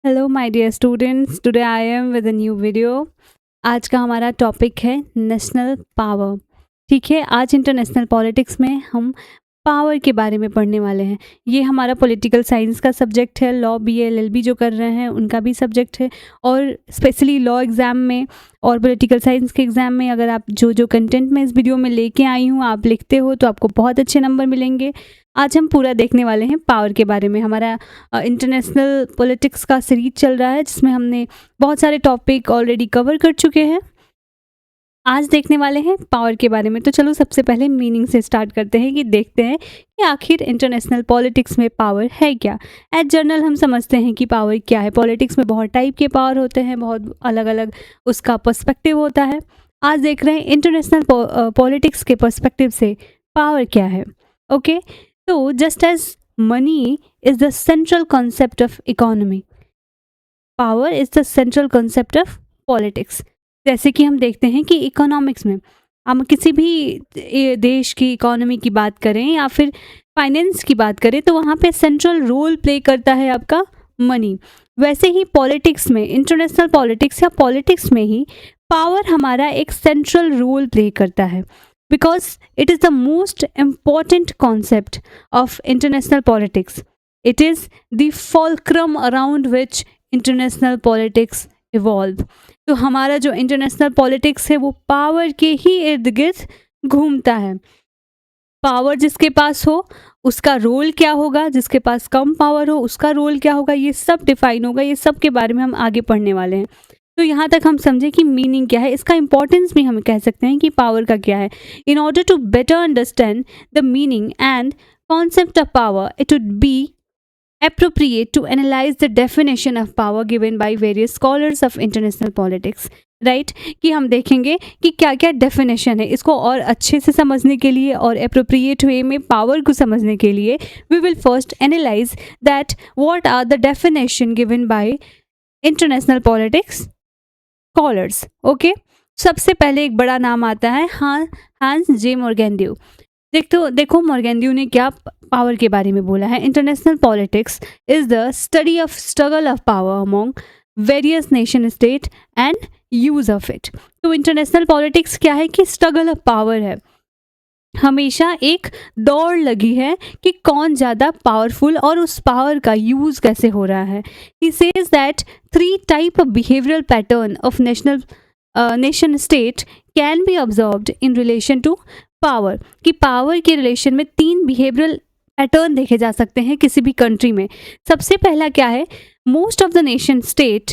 Hello my dear students, today I am with a new video. आज का हमारा topic है नेशनल पावर। ठीक है, आज इंटरनेशनल पॉलिटिक्स में हम पावर के बारे में पढ़ने वाले हैं। ये हमारा पॉलिटिकल साइंस का सब्जेक्ट है। लॉ बीए एलएलबी जो कर रहे हैं उनका भी सब्जेक्ट है, और स्पेशली लॉ एग्ज़ाम में और पॉलिटिकल साइंस के एग्ज़ाम में अगर आप जो जो कंटेंट मैं इस वीडियो में लेके आई हूँ आप लिखते हो तो आपको बहुत अच्छे नंबर मिलेंगे। आज हम पूरा देखने वाले हैं पावर के बारे में। हमारा इंटरनेशनल पॉलिटिक्स का सीरीज चल रहा है जिसमें हमने बहुत सारे टॉपिक ऑलरेडी कवर कर चुके हैं। आज देखने वाले हैं पावर के बारे में। तो चलो सबसे पहले मीनिंग से स्टार्ट करते हैं कि देखते हैं कि आखिर इंटरनेशनल पॉलिटिक्स में पावर है क्या। एज जनरल हम समझते हैं कि पावर क्या है। पॉलिटिक्स में बहुत टाइप के पावर होते हैं, बहुत अलग अलग उसका पर्सपेक्टिव होता है। आज देख रहे हैं इंटरनेशनल पॉलिटिक्स के पर्सपेक्टिव से पावर क्या है। ओके, तो just as money is the central concept of economy, power is the central concept of politics. जैसे कि हम देखते हैं कि इकोनॉमिक्स में हम किसी भी देश की इकोनॉमी की बात करें या फिर फाइनेंस की बात करें तो वहाँ पे सेंट्रल रोल प्ले करता है आपका मनी। वैसे ही पॉलिटिक्स में, इंटरनेशनल पॉलिटिक्स या पॉलिटिक्स में ही पावर हमारा एक सेंट्रल रोल प्ले करता है, because it is the most important concept of international politics. It is the fulcrum around which international politics evolve. तो हमारा जो इंटरनेशनल पॉलिटिक्स है वो पावर के ही इर्द गिर्द घूमता है। पावर जिसके पास हो उसका रोल क्या होगा, जिसके पास कम पावर हो उसका रोल क्या होगा, ये सब डिफाइन होगा। ये सब के बारे में हम आगे पढ़ने वाले हैं। तो यहाँ तक हम समझे कि मीनिंग क्या है, इसका इंपॉर्टेंस भी हम कह सकते हैं कि पावर का क्या है। In order to better understand the meaning and concept of power, it would be appropriate to analyze the definition of power given by various scholars of international politics, right? कि हम देखेंगे कि क्या क्या डेफिनेशन है। इसको और अच्छे से समझने के लिए और appropriate वे में पावर को समझने के लिए we will first analyze that what are the definition given by international politics scholars. Okay? सबसे पहले एक बड़ा नाम आता है हांस जे मॉर्गेनड्यू। देखो मॉर्गेनड्यू ने क्या पावर के बारे में बोला है। International politics is the study of struggle of power among various nation state and use of it. तो इंटरनेशनल पॉलिटिक्स क्या है कि स्ट्रगल ऑफ पावर है। हमेशा एक दौड़ लगी है कि कौन ज़्यादा पावरफुल और उस पावर का यूज़ कैसे हो रहा है। He says that 3 type of behavioural pattern of nation state can be observed in relation to power. कि पावर के रिलेशन में 3 बिहेवियरल पैटर्न देखे जा सकते हैं किसी भी कंट्री में। सबसे पहला क्या है, most of the nation state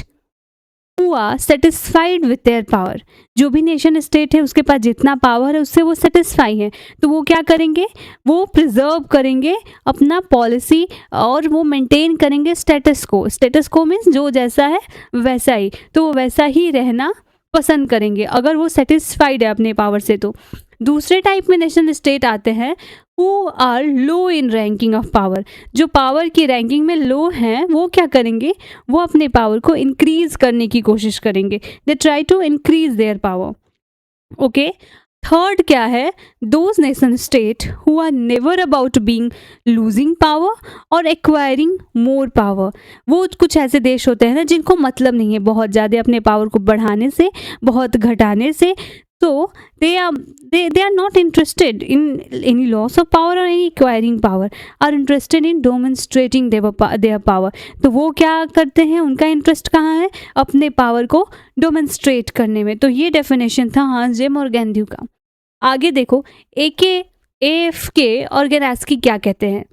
who are satisfied with their power. जो भी नेशन स्टेट है उसके पास जितना पावर है उससे वो सेटिस्फाई है, तो वो क्या करेंगे, वो प्रिजर्व करेंगे अपना पॉलिसी और वो मेंटेन करेंगे स्टेटस को। स्टेटस को मीन्स जो जैसा है वैसा ही, तो वो वैसा ही रहना पसंद करेंगे अगर वो सेटिस्फाइड है अपने पावर से। तो दूसरे टाइप में नेशन स्टेट आते हैं who are low in ranking of power. जो पावर की रैंकिंग में लो हैं वो क्या करेंगे, वो अपने पावर को इंक्रीज करने की कोशिश करेंगे। They try to increase their power. Okay, third क्या है, those nation state who are never about being losing power और एक्वायरिंग मोर पावर। वो कुछ ऐसे देश होते हैं ना जिनको मतलब नहीं है बहुत ज़्यादा अपने पावर को बढ़ाने से, बहुत घटाने से। So they are not interested in any loss of power or any acquiring power, are interested in demonstrating their power. तो वो क्या करते हैं, उनका इंटरेस्ट कहाँ है, अपने पावर को डेमोन्स्ट्रेट करने में। तो ये डेफिनेशन था हांस जे मॉर्गेनड्यू का। आगे देखो AFK और गेरास्की क्या कहते हैं।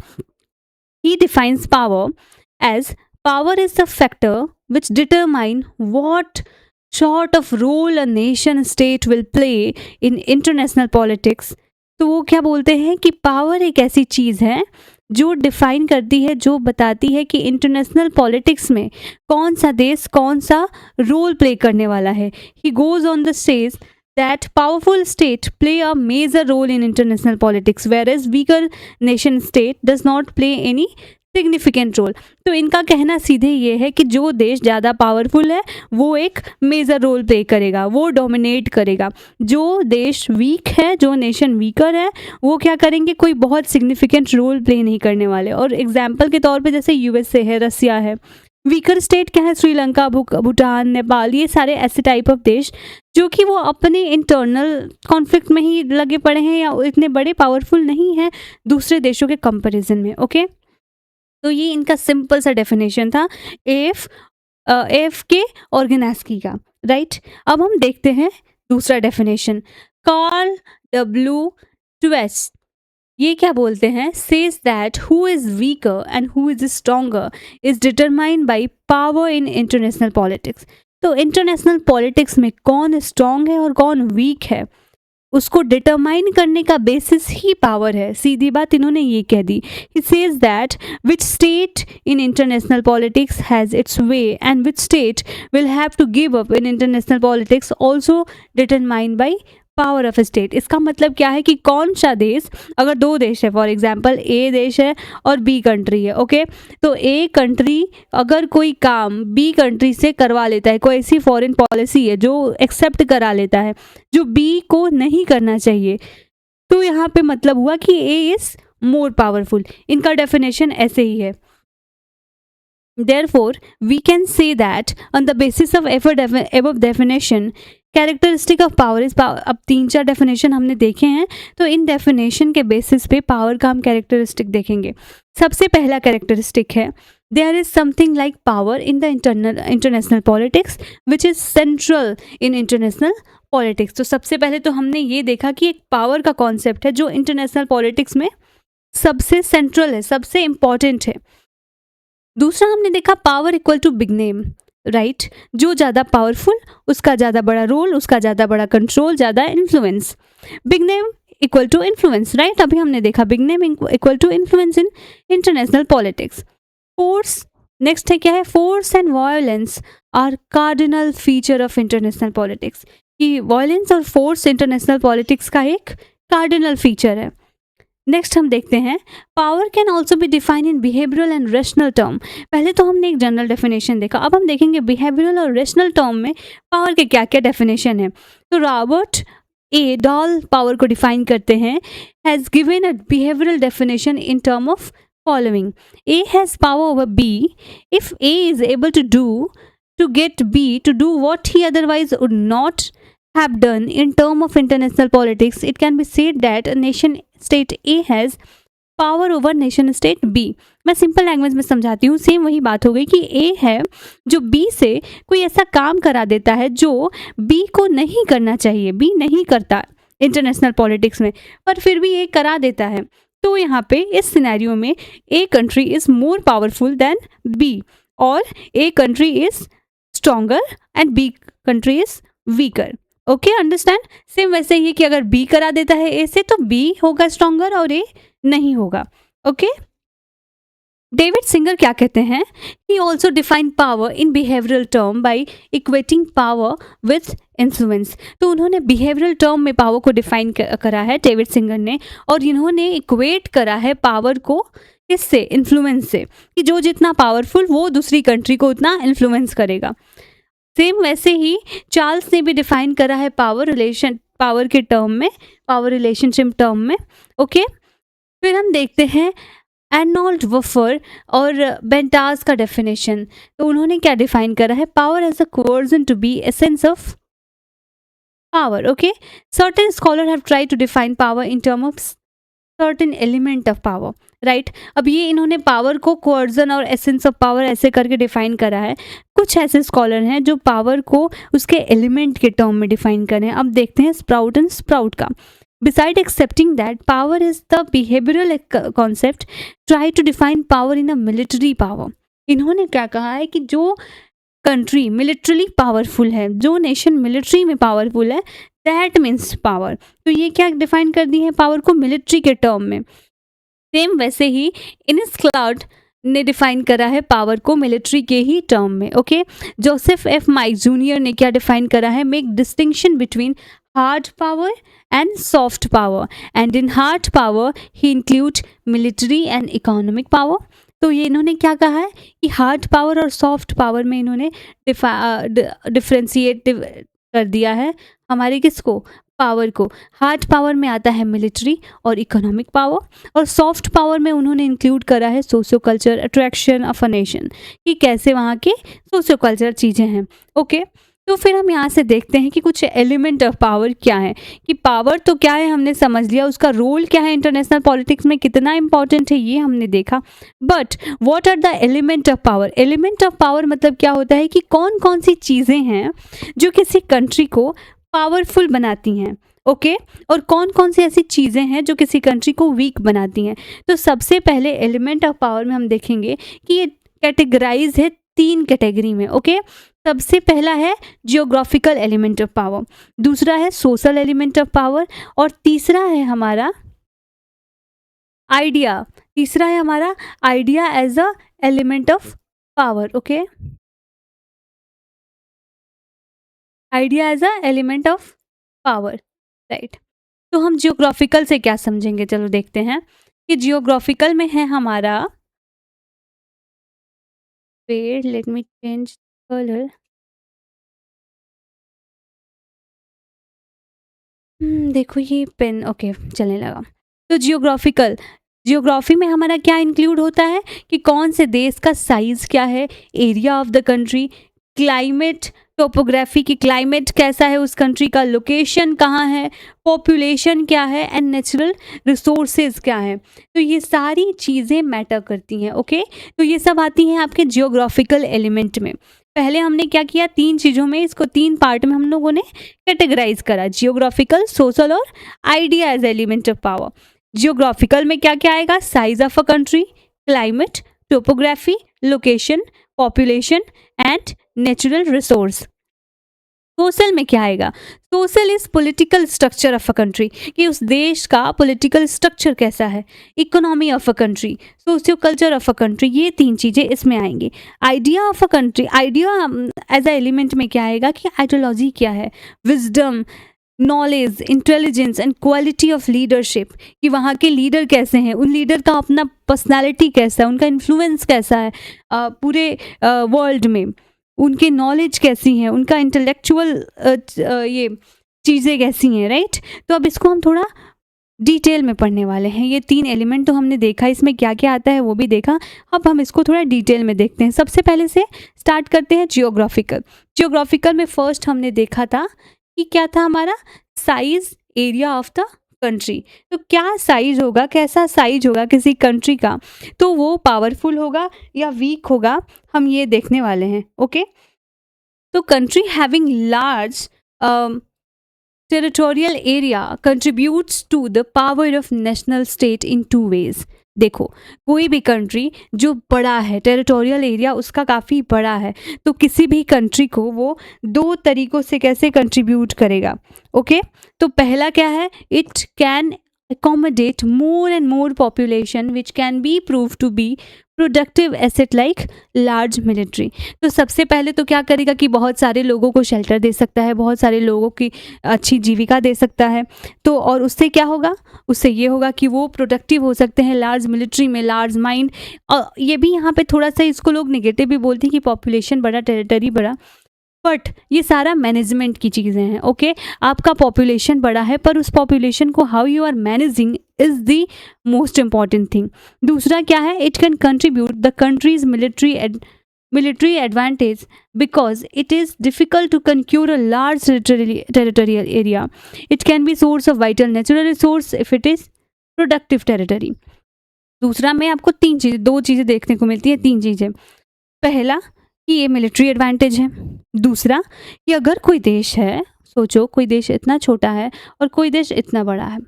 He defines power as power is the factor which determine what sort of role a nation state will play in international politics। तो वो क्या बोलते हैं कि पावर एक ऐसी चीज़ है जो डिफाइन करती है, जो बताती है कि इंटरनेशनल पॉलिटिक्स में कौन सा देश कौन सा रोल प्ले करने वाला है। He goes on the stage that powerful state play a major role in international politics whereas weaker nation state does not play any significant role. तो इनका कहना सीधे ये है कि जो देश ज़्यादा पावरफुल है वो एक मेजर रोल प्ले करेगा, वो डोमिनेट करेगा। जो देश वीक है, जो नेशन वीकर है, वो क्या करेंगे, कोई बहुत सिग्निफिकेंट रोल प्ले नहीं करने वाले। और एग्जाम्पल के तौर पे जैसे यूएसए है, रसिया है, वीकर स्टेट क्या है? श्रीलंका, भूटान, नेपाल, ये सारे ऐसे टाइप ऑफ देश जो कि वो अपने इंटरनल कॉन्फ्लिक्ट में ही लगे पड़े हैं या इतने बड़े पावरफुल नहीं हैं दूसरे देशों के कंपैरिजन में। ओके, तो ये इनका सिंपल सा डेफिनेशन था एफ के ऑर्गेनास्की का, राइट। अब हम देखते हैं दूसरा डेफिनेशन, कार्ल डब्ल्यू ट्वेस्ट, ये क्या बोलते हैं? Says that who is weaker and who is stronger is determined by power in international politics. तो इंटरनेशनल पॉलिटिक्स में कौन स्ट्रॉन्ग है और कौन वीक है उसको डिटरमाइन करने का बेसिस ही पावर है। सीधी बात इन्होंने ये कह दी। He says that which state in international politics has its way and which state will have to give up in international politics also determined by power of state. इसका मतलब क्या है कि कौन सा देश, अगर दो देश है, फॉर एग्जांपल ए देश है और बी कंट्री है, ओके, तो ए कंट्री अगर कोई काम बी कंट्री से करवा लेता है, कोई ऐसी फॉरेन पॉलिसी है जो एक्सेप्ट करा लेता है जो बी को नहीं करना चाहिए, तो यहाँ पे मतलब हुआ कि ए इज मोर पावरफुल। इनका डेफिनेशन ऐसे ही है। Therefore, we can say that on the basis of above definition, characteristic of power is power. अब 3-4 डेफिनेशन हमने देखे हैं, तो इन डेफिनेशन के बेसिस पे पावर का हम कैरेक्टरिस्टिक देखेंगे। सबसे पहला कैरेक्टरिस्टिक है there is something like power in the international politics which is central in international politics. तो सबसे पहले तो हमने ये देखा कि एक पावर का कॉन्सेप्ट है जो इंटरनेशनल पॉलिटिक्स में सबसे सेंट्रल है, सबसे इंपॉर्टेंट है। दूसरा हमने देखा power equal to big name, right. जो ज़्यादा पावरफुल उसका ज़्यादा बड़ा रोल, उसका ज़्यादा बड़ा कंट्रोल, ज़्यादा influence. Big name equal to influence, right. अभी हमने देखा big name equal to influence in international politics. Force, next है क्या है? Force and violence are cardinal feature of international politics. कि वायलेंस और फोर्स इंटरनेशनल पॉलिटिक्स का एक कार्डिनल फीचर है। नेक्स्ट हम देखते हैं power can also be define in behavioural and rational term. पहले तो हमने एक जनरल डेफिनेशन देखा, अब हम देखेंगे बिहेवियरल और रेशनल टर्म में पावर के क्या क्या डेफिनेशन है। तो रॉबर्ट ए डॉल पावर को डिफाइन करते हैं, has given a behavioural definition in term of following. A has power over B if A is able to get B to do what he otherwise would not have done in term of international politics. It can be said that a nation state A has power over nation state B. मैं simple language में समझाती हूँ, same वही बात हो गई कि ए है जो बी से कोई ऐसा काम करा देता है जो बी को नहीं करना चाहिए, बी नहीं करता इंटरनेशनल पॉलिटिक्स में, पर फिर भी ए करा देता है। तो यहाँ पे इस सिनेरियो में A country is more powerful than B और A country is stronger and B country is weaker. Okay, understand. Same वैसे ही कि अगर बी करा देता है ए से तो बी होगा स्ट्रॉन्गर और ए नहीं होगा। ओके, डेविड सिंगर क्या कहते हैं? He also define power in behavioural term by equating power with influence. तो उन्होंने बिहेवियरल टर्म में पावर को डिफाइन करा है डेविड सिंगर ने, और इन्होंने इक्वेट करा है पावर को किससे? इन्फ्लुएंस से, कि जो जितना पावरफुल वो दूसरी कंट्री को उतना इन्फ्लुएंस करेगा। सेम वैसे ही चार्ल्स ने भी डिफाइन करा है पावर के टर्म में, पावर रिलेशनशिप टर्म में। ओके, फिर हम देखते हैं एर्नोल्ड वफर और बेंटास का डेफिनेशन। तो उन्होंने क्या डिफाइन करा है? Power as a coercion to be essence of power. Okay, certain scholar have tried to define power in term of certain element of power, right. अब ये इन्होंने पावर को कोअर्जन और एसेंस ऑफ पावर ऐसे करके define करा है। कुछ ऐसे स्कॉलर हैं जो पावर को उसके एलिमेंट के टर्म में डिफाइन करें। अब देखते हैं स्प्राउट एंड स्प्राउट का। Beside accepting that power is the behavioural concept, try to define power in a military power. इन्होंने क्या कहा है कि जो कंट्री मिलिट्रली पावरफुल है, जो नेशन मिलिट्री में पावरफुल है, दैट मीन्स पावर। तो ये क्या डिफाइन कर दी है? पावर को मिलिट्री के टर्म में। सेम वैसे ही इनिस क्लाउड ने डिफाइन करा है पावर को मिलिट्री के ही टर्म में। Okay, Joseph F Mike junior ने क्या डिफाइन करा है? Make distinction between hard power and soft power, and in hard power he include military and economic power. तो ये इन्होंने क्या कहा है कि हार्ड पावर और सॉफ्ट पावर में इन्होंने डिफ्रेंशिएट कर दिया है हमारे किसको? पावर को। हार्ड पावर में आता है मिलिट्री और इकोनॉमिक पावर, और सॉफ्ट पावर में उन्होंने इंक्लूड करा है socio culture attraction of a nation, कि कैसे वहाँ के सोशियो कल्चर चीज़ें हैं। ओके, तो फिर हम यहाँ से देखते हैं कि कुछ एलिमेंट ऑफ पावर क्या है, कि पावर तो क्या है हमने समझ लिया, उसका रोल क्या है इंटरनेशनल पॉलिटिक्स में, कितना इंपॉर्टेंट है ये हमने देखा। But what are the element of power? Element of power मतलब क्या होता है कि कौन कौन सी चीज़ें हैं जो किसी कंट्री को पावरफुल बनाती हैं। ओके, और कौन कौन सी ऐसी चीज़ें हैं जो किसी कंट्री को वीक बनाती हैं। तो सबसे पहले एलिमेंट ऑफ पावर में हम देखेंगे कि ये कैटेगराइज है 3 कैटेगरी में। ओके, सबसे पहला है जियोग्राफिकल एलिमेंट ऑफ पावर, दूसरा है सोशल एलिमेंट ऑफ पावर, और तीसरा है हमारा आइडिया। तीसरा है हमारा idea as a element of power. Okay, idea as a element of power, right. तो हम जियोग्राफिकल से क्या समझेंगे, चलो देखते हैं कि जियोग्राफिकल में है हमारा, wait let me change colour. देखो ये पेन ओके चलने लगा। तो जियोग्राफिकल, जियोग्राफी में हमारा क्या इंक्लूड होता है कि कौन से देश का साइज क्या है, area of the country, climate, topography की क्लाइमेट कैसा है उस कंट्री का, लोकेशन कहाँ है, पॉपुलेशन क्या है, एंड नेचुरल रिसोर्सेज क्या है। तो ये सारी चीज़ें मैटर करती हैं। ओके, तो ये सब आती हैं आपके जियोग्राफिकल एलिमेंट में। पहले हमने क्या किया, 3 चीज़ों में, इसको 3 पार्ट में हम लोगों ने कैटेगराइज करा, जियोग्राफिकल, सोशल और idea as element of power. Geographical में क्या क्या आएगा, size of a country, climate, topography, location, population and natural resource. Social में क्या आएगा, social is political structure of a country, कि उस देश का पॉलिटिकल स्ट्रक्चर कैसा है, economy of a country, socio culture of a country, ये 3 चीज़ें इसमें आएंगी। Idea of a country, idea as a element में क्या आएगा कि आइडियोलॉजी क्या है, wisdom, knowledge, intelligence and quality of leadership, कि वहाँ के लीडर कैसे हैं, उन लीडर का अपना पर्सनालिटी कैसा है, उनका इन्फ्लुएंस कैसा है पूरे वर्ल्ड में, उनके नॉलेज कैसी है, उनका इंटेलेक्चुअल ये चीज़ें कैसी हैं, राइट। तो अब इसको हम थोड़ा डिटेल में पढ़ने वाले हैं। ये 3 एलिमेंट तो हमने देखा, इसमें क्या क्या आता है वो भी देखा, अब हम इसको थोड़ा डिटेल में देखते हैं। सबसे पहले से स्टार्ट करते हैं जियोग्राफिकल। जियोग्राफिकल में फर्स्ट हमने देखा था कि क्या था हमारा, size, area of the country. तो क्या साइज होगा, कैसा साइज होगा किसी कंट्री का, तो वो पावरफुल होगा या वीक होगा, हम ये देखने वाले हैं। ओके, तो country having large territorial area contributes to the power of national state in 2 ways. देखो, कोई भी कंट्री जो बड़ा है, टेरिटोरियल एरिया उसका काफ़ी बड़ा है, तो किसी भी कंट्री को वो 2 तरीक़ों से कैसे कंट्रीब्यूट करेगा। ओके, तो पहला क्या है, it can accommodate more and more population which can be proved to be productive asset like large military. तो सबसे पहले तो क्या करेगा कि बहुत सारे लोगों को शेल्टर दे सकता है, बहुत सारे लोगों की अच्छी जीविका दे सकता है। तो और उससे क्या होगा, उससे ये होगा कि वो प्रोडक्टिव हो सकते हैं लार्ज मिलिट्री में, लार्ज माइंड। और ये भी यहाँ पे थोड़ा सा इसको लोग नेगेटिव भी बोलते हैं कि पॉपुलेशन बड़ा, टेरिटरी बड़ा, बट ये सारा मैनेजमेंट की चीज़ें हैं। ओके, आपका पॉपुलेशन बड़ा है पर उस पॉपुलेशन को how you are managing is the most important thing. दूसरा क्या है, it can contribute the country's military advantage because it is difficult to conquer a large territorial area. It can be source of vital natural resource if it is productive territory. दूसरा में आपको 2 चीज़ें देखने को मिलती है, 3 चीज़ें। पहला कि ये मिलिट्री एडवांटेज है। दूसरा कि अगर कोई देश है, सोचो कोई देश इतना छोटा है और कोई देश इतना बड़ा है,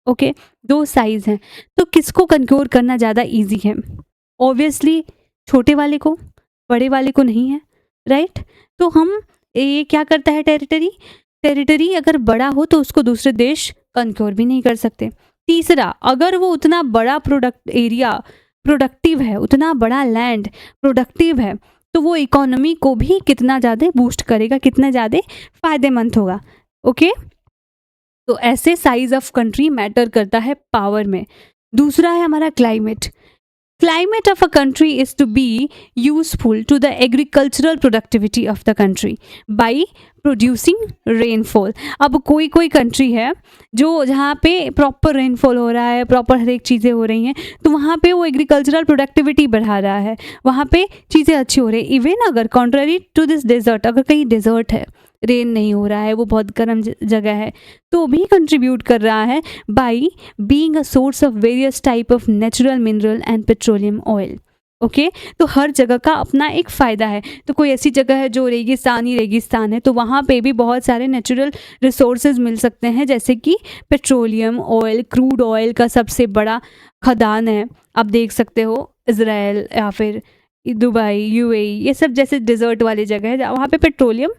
ओके, 2 साइज़ हैं, तो किसको कंक्योर करना ज़्यादा इजी है? ऑब्वियसली छोटे वाले को, बड़े वाले को नहीं है, राइट। तो हम ये क्या करता है, टेरिटरी अगर बड़ा हो तो उसको दूसरे देश कंक्योर भी नहीं कर सकते। तीसरा, अगर वो उतना बड़ा प्रोडक्टिव है, उतना बड़ा लैंड प्रोडक्टिव है, तो वो इकोनॉमी को भी कितना ज़्यादा बूस्ट करेगा, कितना ज़्यादा फ़ायदेमंद होगा। ओके, तो ऐसे साइज ऑफ कंट्री मैटर करता है पावर में। दूसरा है हमारा climate. Climate of a country is to be useful to the agricultural productivity of the country by producing rainfall. अब कोई कोई कंट्री है जो जहाँ पे प्रॉपर रेनफॉल हो रहा है, प्रॉपर हर एक चीज़ें हो रही हैं, तो वहाँ पे वो एग्रीकल्चरल प्रोडक्टिविटी बढ़ा रहा है, वहाँ पे चीज़ें अच्छी हो रही है। इवन अगर कॉन्ट्ररी टू दिस डेजर्ट, अगर कहीं डेजर्ट है, रेन नहीं हो रहा है, वो बहुत गर्म जगह है, तो भी कंट्रीब्यूट कर रहा है by being a source of various type of natural mineral and petroleum oil. Okay, तो हर जगह का अपना एक फ़ायदा है। तो कोई ऐसी जगह है जो रेगिस्तान है, तो वहाँ पे भी बहुत सारे नेचुरल रिसोर्सेज मिल सकते हैं, जैसे कि पेट्रोलियम ऑयल, क्रूड ऑयल का सबसे बड़ा खदान है, आप देख सकते हो, इज़राइल या फिर दुबई, यूएई, ये सब जैसे डिज़र्ट वाली जगह है वहाँ पे पेट्रोलियम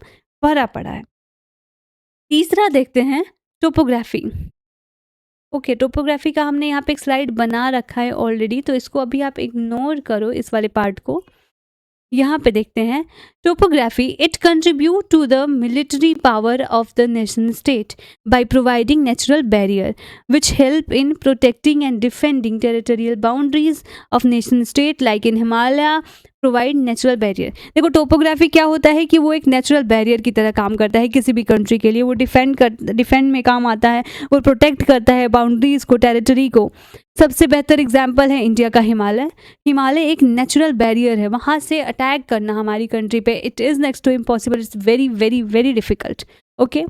भरा पड़ा है। तीसरा देखते हैं टोपोग्राफी। ओके, टोपोग्राफी का हमने यहाँ पे एक स्लाइड बना रखा है ऑलरेडी, तो इसको अभी आप इग्नोर करो, इस वाले पार्ट को। यहाँ पे देखते हैं topography, it contribute to the military power of the nation state by providing natural barrier which help in protecting and defending territorial boundaries of nation state like in Himalaya provide natural barrier. देखो, topography क्या होता है कि वो एक natural barrier की तरह काम करता है किसी भी कंट्री के लिए। वो डिफेंड में काम आता है, वो प्रोटेक्ट करता है बाउंड्रीज को, टेरिटरी को। सबसे बेहतर एग्जाम्पल है इंडिया का हिमालय। हिमालय एक नेचुरल बैरियर है, वहाँ से अटैक करना हमारी कंट्री पे it is next to impossible, it's very very very difficult. Okay,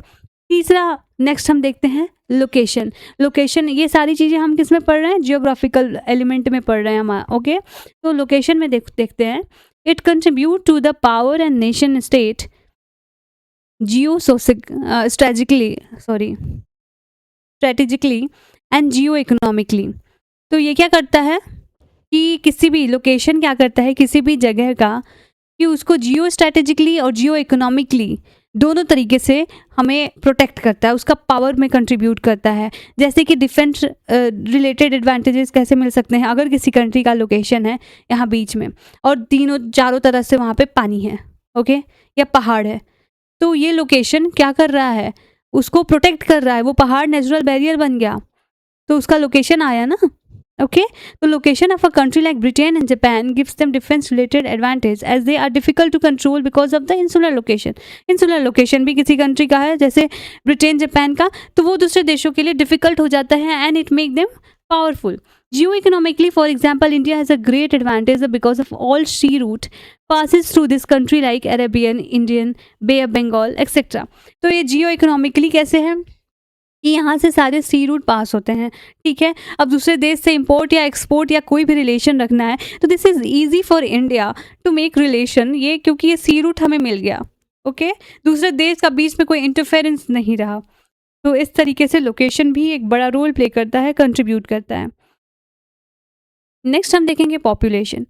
तीसरा नेक्स्ट हम देखते हैं लोकेशन। लोकेशन, ये सारी चीज़ें हम किस में पढ़ रहे हैं, जियोग्राफिकल एलिमेंट में पढ़ रहे हैं हम। ओके, तो लोकेशन में देखते हैं, it contribute to the power and nation state strategically and geo economically. तो ये क्या करता है कि किसी भी लोकेशन क्या करता है किसी भी जगह का, कि उसको जियो स्ट्रेटेजिकली और जियो इकोनॉमिकली दोनों तरीके से हमें प्रोटेक्ट करता है, उसका पावर में कंट्रीब्यूट करता है। जैसे कि डिफेंस रिलेटेड एडवांटेजेस कैसे मिल सकते हैं, अगर किसी कंट्री का लोकेशन है यहाँ बीच में और चारों तरफ से वहाँ पे पानी है, ओके, या पहाड़ है, तो ये लोकेशन क्या कर रहा है, उसको प्रोटेक्ट कर रहा है। वो पहाड़ नेचुरल बैरियर बन गया, तो उसका लोकेशन आया ना। ओके, तो location of a country like Britain and Japan gives them defence related advantage as they are difficult to control because of the insular location. Insular location भी किसी कंट्री का है, जैसे ब्रिटेन जापान का, तो वो दूसरे देशों के लिए डिफिकल्ट हो जाता है and it make them powerful. Geo-economically, for example, India has a great advantage because of all sea route passes through this country like Arabian, Indian, Bay of Bengal, etc. तो ये जियो-इकोनॉमिकली कैसे है कि यहाँ से सारे सी रूट पास होते हैं, ठीक है। अब दूसरे देश से इंपोर्ट या एक्सपोर्ट या कोई भी रिलेशन रखना है तो this is easy for India to make relation, ये क्योंकि ये सी रूट हमें मिल गया। ओके, दूसरे देश का बीच में कोई इंटरफेरेंस नहीं रहा। तो इस तरीके से लोकेशन भी एक बड़ा रोल प्ले करता है, कंट्रीब्यूट करता है। नेक्स्ट हम देखेंगे population.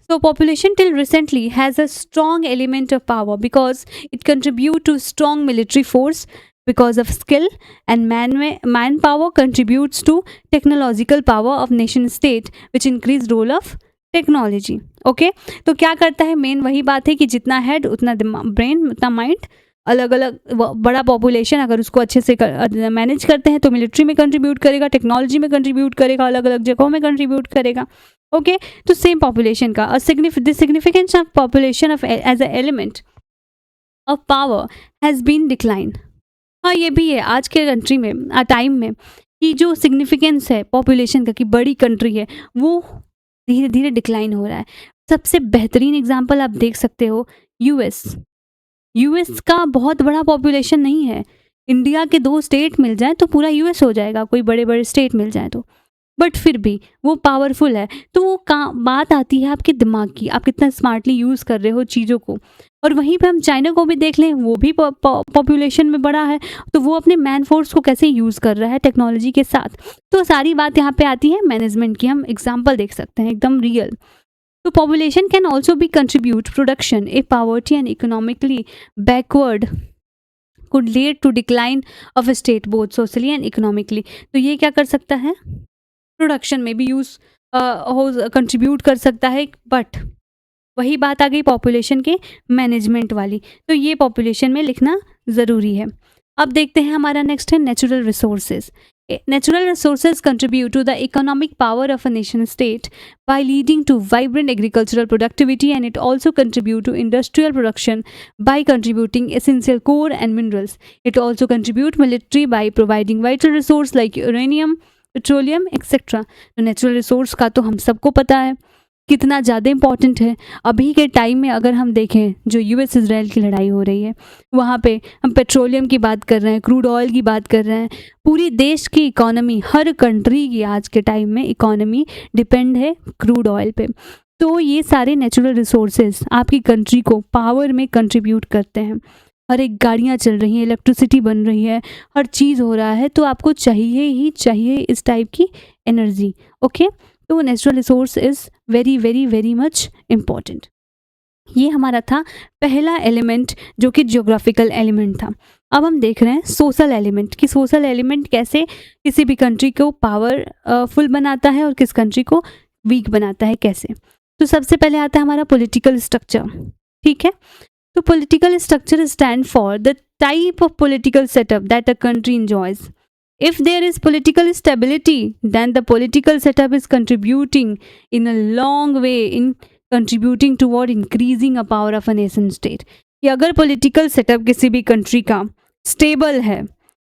So population till recently has a strong element of power because it contribute to strong military force because of skill and manpower contributes to technological power of nation state which increase role of technology. Okay, तो क्या करता है, main वही बात है कि जितना head उतना ब्रेन उतना माइंड, अलग अलग बड़ा पॉपुलेशन अगर उसको अच्छे से मैनेज करते हैं तो मिलिट्री में कंट्रीब्यूट करेगा, टेक्नोलॉजी में कंट्रीब्यूट करेगा, अलग अलग जगहों में कंट्रीब्यूट करेगा। ओके, तो सेम पॉपुलेशन का the significance of population of as a element of power has been decline. हाँ, ये भी है आज के कंट्री में टाइम में कि जो सिग्निफिकेंस है पॉपुलेशन का कि बड़ी कंट्री है वो धीरे धीरे डिक्लाइन हो रहा है। सबसे बेहतरीन एग्जांपल आप देख सकते हो यूएस का बहुत बड़ा पॉपुलेशन नहीं है। इंडिया के 2 स्टेट मिल जाए तो पूरा यूएस हो जाएगा, कोई बड़े बड़े स्टेट मिल जाए तो, बट फिर भी वो पावरफुल है। तो वो बात आती है आपके दिमाग की, आप कितना स्मार्टली यूज़ कर रहे हो चीज़ों को। और वहीं पे हम चाइना को भी देख लें, वो भी पॉपुलेशन में बड़ा है, तो वो अपने मैन फोर्स को कैसे यूज़ कर रहा है टेक्नोलॉजी के साथ। तो सारी बात यहाँ पे आती है मैनेजमेंट की, हम एग्जाम्पल देख सकते हैं एकदम रियल। तो population can also be contribute production if poverty and economically backward could lead to decline of a state both socially and economically। तो ये क्या कर सकता है, प्रोडक्शन में भी यूज़ कंट्रीब्यूट कर सकता है, बट वही बात आ गई पॉपुलेशन के मैनेजमेंट वाली, तो ये पॉपुलेशन में लिखना ज़रूरी है। अब देखते हैं हमारा नेक्स्ट है natural resources. Natural resources contribute to the economic power of a nation state by leading to vibrant agricultural productivity, and it also contribute to industrial production by contributing essential core and minerals. It also contribute military by providing vital resource like uranium, petroleum etcetera. तो natural resource का तो हम सबको पता है कितना ज़्यादा important है। अभी के टाइम में अगर हम देखें जो यूएस इजराइल की लड़ाई हो रही है, वहाँ पे हम पेट्रोलियम की बात कर रहे हैं, क्रूड ऑयल की बात कर रहे हैं। पूरी देश की इकोनॉमी, हर कंट्री की आज के टाइम में इकोनॉमी डिपेंड है क्रूड ऑयल पे। तो ये सारे नेचुरल रिसोर्सेज आपकी कंट्री को पावर में कंट्रीब्यूट करते हैं। हर एक गाड़ियाँ चल रही हैं, इलेक्ट्रिसिटी बन रही है, हर चीज़ हो रहा है, तो आपको चाहिए ही चाहिए इस टाइप की एनर्जी। ओके, तो natural resource is very very very much important. ये हमारा था पहला एलिमेंट जो कि जियोग्राफिकल एलिमेंट था। अब हम देख रहे हैं सोशल एलिमेंट, कि सोशल एलिमेंट कैसे किसी भी कंट्री को पावरफुल बनाता है और किस कंट्री को वीक बनाता है कैसे। तो सबसे पहले आता है हमारा पॉलिटिकल स्ट्रक्चर। ठीक है, तो political structure stand for the type of political setup that a country enjoys. If there is political stability, then the political setup is contributing in a long way in contributing toward increasing a power of a nation state. कि अगर political setup किसी भी country का stable है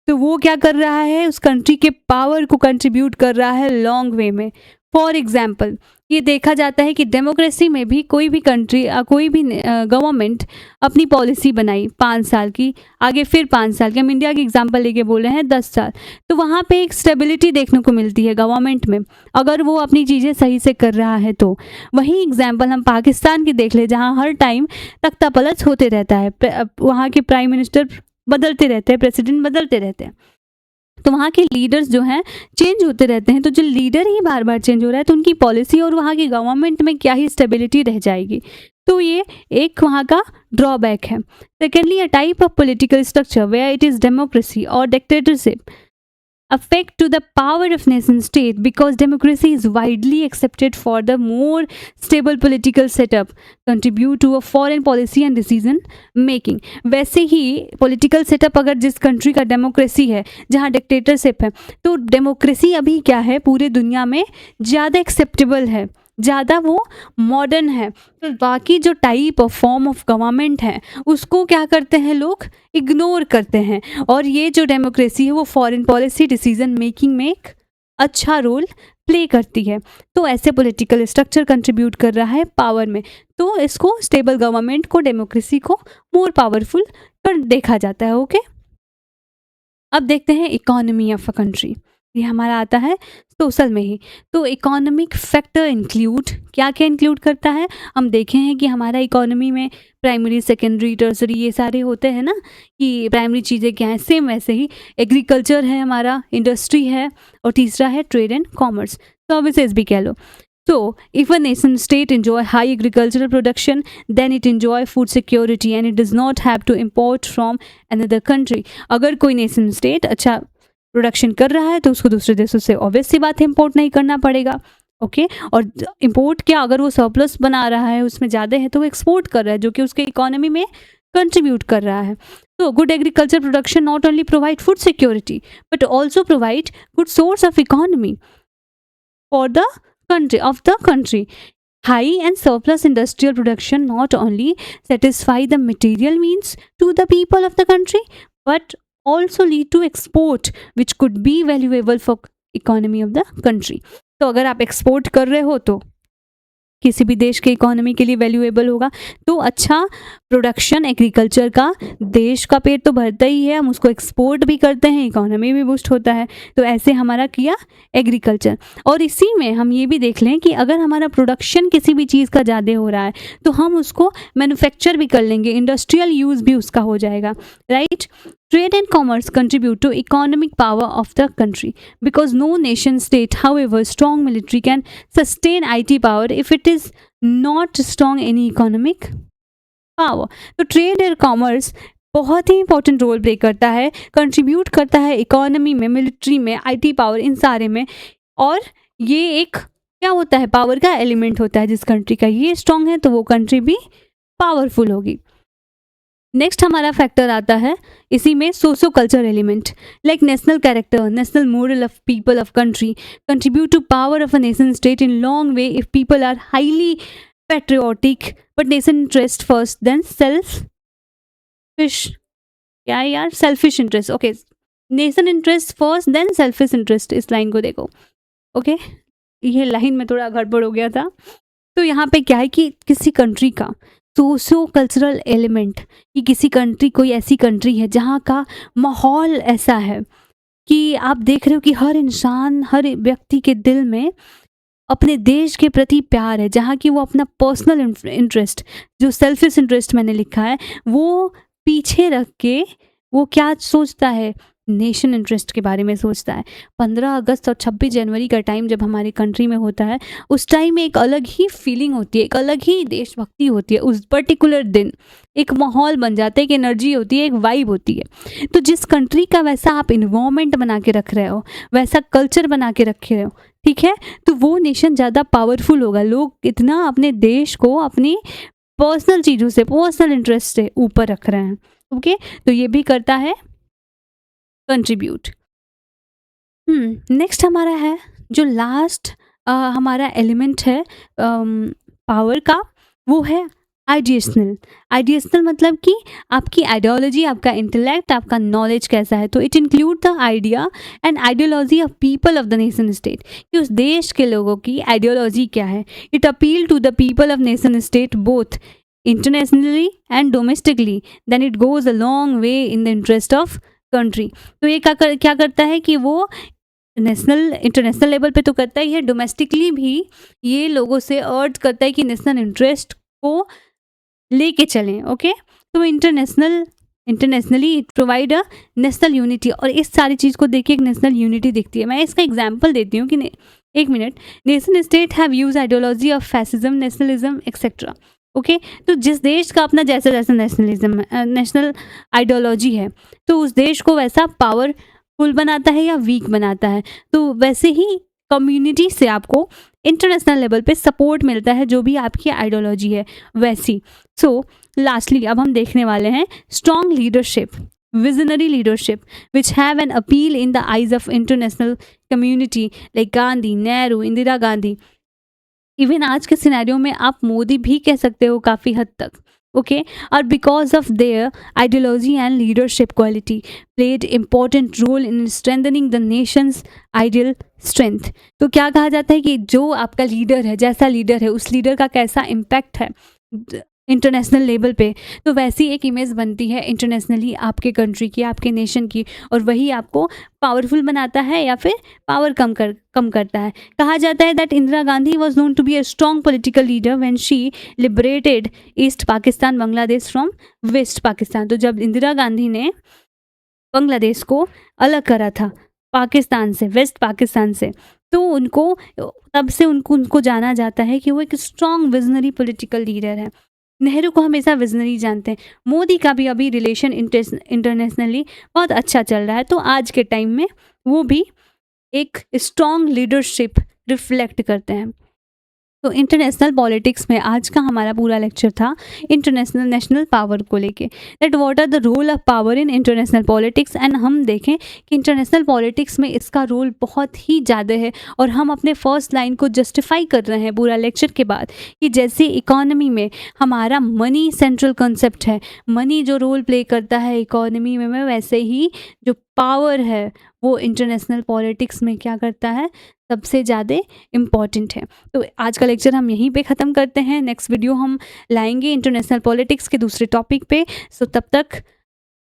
तो वो क्या कर रहा है, उस कंट्री के पावर को कंट्रीब्यूट कर रहा है लॉन्ग वे में। फॉर एग्जाम्पल, ये देखा जाता है कि डेमोक्रेसी में भी कोई भी कंट्री, कोई भी गवर्नमेंट अपनी पॉलिसी बनाई 5 साल की, आगे फिर 5 साल की, हम इंडिया की एग्जांपल लेके बोल रहे हैं 10 साल, तो वहाँ पे एक स्टेबिलिटी देखने को मिलती है गवर्नमेंट में, अगर वो अपनी चीज़ें सही से कर रहा है तो। वही एग्जाम्पल हम पाकिस्तान की देख ले, जहाँ हर टाइम तख्ता पलट होते रहता है, वहाँ के प्राइम मिनिस्टर बदलते रहते हैं, प्रेसिडेंट बदलते रहते हैं, तो वहाँ के लीडर्स जो हैं चेंज होते रहते हैं। तो जो लीडर ही बार बार चेंज हो रहा है तो उनकी पॉलिसी और वहाँ की गवर्नमेंट में क्या ही स्टेबिलिटी रह जाएगी। तो ये एक वहाँ का ड्रॉबैक है। Secondly, a type of political structure where it is democracy और dictatorship affect to the power of nation state, because democracy is widely accepted for the more stable political setup contribute to a foreign policy and decision making. वैसे ही political setup अगर जिस country का democracy है, जहाँ dictatorship है, तो democracy अभी क्या है पूरे दुनिया में ज़्यादा एक्सेप्टेबल है, ज़्यादा वो मॉडर्न है। तो बाकी जो type of form of government है उसको क्या करते हैं लोग, इग्नोर करते हैं, और ये जो डेमोक्रेसी है वो फॉरेन पॉलिसी डिसीजन मेकिंग में एक अच्छा रोल प्ले करती है। तो ऐसे पॉलिटिकल स्ट्रक्चर कंट्रीब्यूट कर रहा है पावर में, तो इसको स्टेबल गवर्नमेंट को, डेमोक्रेसी को मोर पावरफुल कर देखा जाता है। ओके, अब देखते हैं इकोनॉमी ऑफ अ कंट्री। ये हमारा आता है सोशल में ही। तो इकोनॉमिक फैक्टर इंक्लूड, क्या क्या इंक्लूड करता है, हम देखे हैं कि हमारा इकोनॉमी में प्राइमरी, सेकेंडरी, टर्सरी ये सारे होते हैं ना, कि प्राइमरी चीज़ें क्या हैं, सेम वैसे ही एग्रीकल्चर है हमारा, इंडस्ट्री है, और तीसरा है ट्रेड एंड कॉमर्स, सर्विसेज भी कह लो। So, if a nation state enjoy high agricultural production, then it enjoy food security and it does not have to import from another country. अगर कोई nation state अच्छा production कर रहा है तो उसको दूसरे देशों से ऑब्वियस सी बात है इम्पोर्ट नहीं करना पड़ेगा। ओके, और इम्पोर्ट क्या, अगर वो सरप्लस बना रहा है, उसमें ज़्यादा है, तो वो एक्सपोर्ट कर रहा है, जो कि उसके इकोनॉमी में कंट्रीब्यूट कर रहा है। तो good agriculture production not only provide food security but also provide good source of economy for the country. High and surplus industrial production not only satisfy the material needs to the people of the country but also lead to export which could be valuable for economy of the country. तो अगर आप export कर रहे हो तो किसी भी देश के इकोनॉमी के लिए वैल्यूएबल होगा। तो अच्छा प्रोडक्शन एग्रीकल्चर का देश का पेट तो भरता ही है, हम उसको एक्सपोर्ट भी करते हैं, इकोनॉमी भी बूस्ट होता है। तो ऐसे हमारा किया एग्रीकल्चर। और इसी में हम ये भी देख लें कि अगर हमारा प्रोडक्शन किसी भी चीज़ का ज़्यादा हो रहा है तो हम उसको मैन्युफैक्चर भी कर लेंगे, इंडस्ट्रियल यूज़ भी उसका हो जाएगा, right. Trade and commerce contribute to economic power of the country because no nation state, however strong military, can sustain IT power if it is not strong any economic power. तो trade और commerce बहुत ही important role play करता है, contribute करता है economy में, military में, IT power, इन सारे में। और ये एक क्या होता है, पावर का एलिमेंट होता है। जिस कंट्री का ये स्ट्रांग है तो वो कंट्री भी पावरफुल होगी। नेक्स्ट हमारा फैक्टर आता है इसी में socio culture element, like national character, national moral of people of country contribute to power of a nation state in long way if people are highly patriotic but nation interest first than selfish, क्या है यार, selfish interest, okay, nation interest first than selfish interest, इस line को देखो, okay, ये line में थोड़ा गड़बड़ हो गया था। तो यहाँ पे क्या है कि किसी कंट्री का सोशो कल्चरल एलिमेंट, कि किसी कंट्री, कोई ऐसी कंट्री है जहाँ का माहौल ऐसा है कि आप देख रहे हो कि हर इंसान, हर व्यक्ति के दिल में अपने देश के प्रति प्यार है, जहाँ की वो अपना पर्सनल इंटरेस्ट, जो सेल्फिश इंटरेस्ट मैंने लिखा है, वो पीछे रख के वो क्या सोचता है, नेशन इंटरेस्ट के बारे में सोचता है। 15 अगस्त और 26 जनवरी का टाइम जब हमारी कंट्री में होता है, उस टाइम में एक अलग ही फीलिंग होती है, एक अलग ही देशभक्ति होती है। उस पर्टिकुलर दिन एक माहौल बन जाता है, एक एनर्जी होती है, एक वाइब होती है। तो जिस कंट्री का वैसा आप इन्वायरमेंट बना के रख रहे हो, वैसा कल्चर बना के रखे हो, ठीक है, तो वो नेशन ज़्यादा पावरफुल होगा। लोग इतना अपने देश को अपनी पर्सनल चीज़ों से, पर्सनल इंटरेस्ट से ऊपर रख रहे हैं, ओके। तो ये भी करता है कंट्रीब्यूट। नेक्स्ट हमारा है जो लास्ट हमारा एलिमेंट है पावर का, वो है आइडिएशनल। आइडिएशनल मतलब कि आपकी आइडियोलॉजी, आपका इंटेलेक्ट, आपका नॉलेज कैसा है। तो it include the idea and ideology of people of the nation state, कि उस देश के लोगों की आइडियोलॉजी क्या है। It appeal to the people of nation state both internationally and domestically, then it goes a long way in the interest of country. तो ये क्या करता है कि वो इंटरनेशनल लेवल पे तो करता ही है, डोमेस्टिकली भी ये लोगों से अर्ज करता है कि नेशनल इंटरेस्ट को लेके चलें, ओके। तो internationally it provide a national unity, और इस सारी चीज़ को देखिए एक नेशनल यूनिटी दिखती है। मैं इसका एग्जांपल देती हूँ कि एक minute, nation state have use ideology of fascism, nationalism etcetera, okay. तो जिस देश का अपना जैसा जैसा नेशनलिज्म, नेशनल आइडियोलॉजी है, तो उस देश को वैसा पावरफुल बनाता है या वीक बनाता है। तो वैसे ही कम्युनिटी से आपको इंटरनेशनल लेवल पे सपोर्ट मिलता है, जो भी आपकी आइडियोलॉजी है वैसी। सो लास्टली अब हम देखने वाले हैं strong leadership, visionary leadership which have an appeal in the eyes of international community like Gandhi, Nehru, Indira Gandhi. Even आज के सिनेरियो में आप मोदी भी कह सकते हो काफ़ी हद तक, ओके। और because of their ideology and leadership quality played important role in strengthening the nations ideal strength. तो क्या कहा जाता है कि जो आपका लीडर है, जैसा लीडर है, उस लीडर का कैसा इम्पैक्ट है इंटरनेशनल लेवल पे, तो वैसी एक इमेज बनती है इंटरनेशनली आपके कंट्री की, आपके नेशन की, और वही आपको पावरफुल बनाता है या फिर पावर कम करता है। कहा जाता है that Indira Gandhi was known to be a strong political leader when she liberated east Pakistan Bangladesh from west Pakistan. तो जब इंदिरा गांधी ने बांग्लादेश को अलग करा था पाकिस्तान से, वेस्ट पाकिस्तान से, तो उनको तब से उनको जाना जाता है कि वो एक स्ट्रॉन्ग विजनरी पॉलिटिकल लीडर है। नेहरू को हमेशा विजनरी जानते हैं। मोदी का भी अभी रिलेशन इंटरनेशनली बहुत अच्छा चल रहा है, तो आज के टाइम में वो भी एक स्ट्रॉन्ग लीडरशिप रिफ्लेक्ट करते हैं। तो इंटरनेशनल पॉलिटिक्स में आज का हमारा पूरा लेक्चर था इंटरनेशनल नेशनल पावर को लेके, that what are the role of power in international politics. And हम देखें कि इंटरनेशनल पॉलिटिक्स में इसका रोल बहुत ही ज़्यादा है, और हम अपने फर्स्ट लाइन को जस्टिफाई कर रहे हैं पूरा लेक्चर के बाद कि जैसे इकोनॉमी में हमारा मनी सेंट्रल कंसेप्ट है, मनी जो रोल प्ले करता है इकोनॉमी में, वैसे ही जो पावर है वो इंटरनेशनल पॉलिटिक्स में क्या करता है, सबसे ज़्यादा इम्पॉर्टेंट है। तो आज का लेक्चर हम यहीं पे ख़त्म करते हैं। नेक्स्ट वीडियो हम लाएंगे इंटरनेशनल पॉलिटिक्स के दूसरे टॉपिक पे। सो तब तक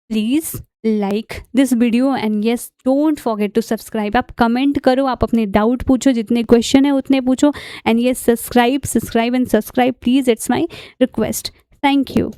please like this video and yes don't forget to subscribe. आप कमेंट करो, आप अपने डाउट पूछो, जितने क्वेश्चन है उतने पूछो, and yes subscribe and subscribe please, it's my request. Thank you.